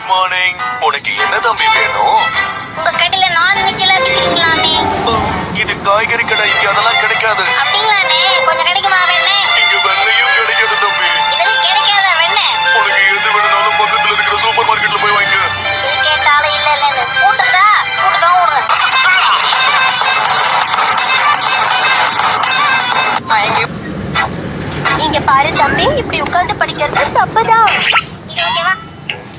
Morning. உனக்கு என்ன தம்பி வேணும்? உங்க கடையில நான்வெஜ் எல்லாம் விக்கிறீங்களாமே? இது காய்கறி கடை, இங்க அதெல்லாம் கிடைக்காது. அப்படிங்களாண்ணே? கொஞ்சம் கிடைக்குமா வெண்ணே? இங்க வெண்ணையும் கிடைக்காது தம்பி. இதுல கிடைக்காத வெண்ணே? உனக்கு எது வேணும்னாலும் பக்கத்துல இருக்கிற சூப்பர் மார்க்கெட்ல போய் வாங்க. இது கேட்டாலும் இல்ல இல்லன்னு கூட்டுதா கூட்டுதான் விடுங்க. இங்க பாரு தம்பி, இப்படி உட்கார்ந்து படிக்கிறது தப்புதான். இது ஓகேவா?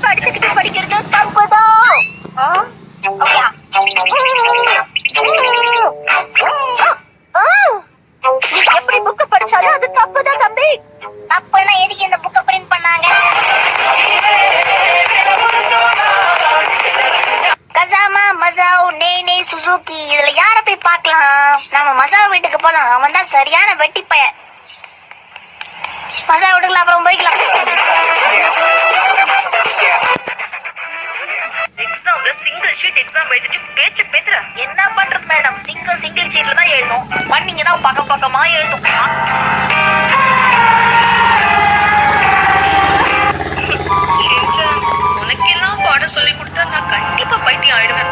படிச்சுக்கிட்டு படிக்கிறது தப்புதான். ஓகேவா? நீ எப்படி புக் படிச்சாலும் அது தப்புதான் தம்பி. அப்பனா எதுக்கு இந்த புக்க பிரிண்ட் பண்ணாங்க? கசாமா மசாவ் நே சுசுகி, இதுல யார போய் பார்க்கலாம்? நாம மசாவ் வீட்டுக்கு போலாம், அவன் தான் சரியான வெட்டி பையன். மசாவ் வீட்டுக்குள்ள அப்புறம் போய்க்கலாம். எக்ஸாம்ல சிங்கிள் ஷீட் எக்ஸாம் எழுதிட்டு பேச்சு பேசுற. என்ன பண்றது மேடம், சிங்கிள் ஷீட்ல தான் எழுதும். பண்ணீங்க தான் பக்கம் பக்கமா எழுதும். உனக்கெல்லாம் பாடம் சொல்லி கொடுத்தா நான் கண்டிப்பா பைத்தியம் ஆயிடுவேன்.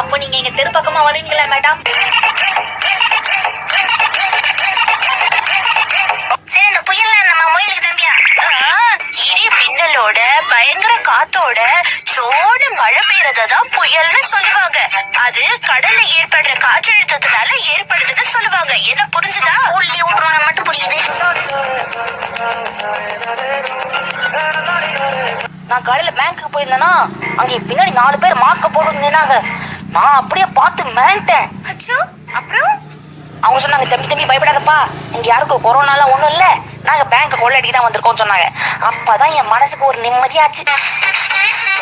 அப்போ நீங்க இங்க தெரு பக்கமா வருவீங்களா மேடம்? சரி, இந்த புயல்ல நம்ம முயலுக்கு தம்பியா? இடி மின்னலோட பயங்கர காத்தோட சோடு மழை பெய்யறதான் புயல்னு சொல்லுவாங்க. அது கடல்ல ஏற்படுற காற்றழுத்தத்தினால ஏற்படுதுன்னு சொல்லுவாங்க. என்ன புரிஞ்சுதா? ஊர்லயே விட்டுருவாங்க மட்டும் புரியுது. நான் காலையில பேங்க்குக்கு போயிருந்தேன்னா அங்க பின்னாடி 4 பேர் மாஸ்க் போட்டு நின்னாங்க. நான் அப்படியே பார்த்து மிரண்டேன். அச்சோ, அப்புறம் அவங்க சொன்னாங்க, தம்பி பயப்படாதப்பா, இங்க யாருக்கும் கொரோனாலாம் ஒண்ணும் இல்ல, நாங்க பேங்க் கொள்ளடிக்கு தான் வந்திருக்கோம் சொன்னாங்க. அப்பதான் என் மனசுக்கு ஒரு நிம்மதியாச்சு.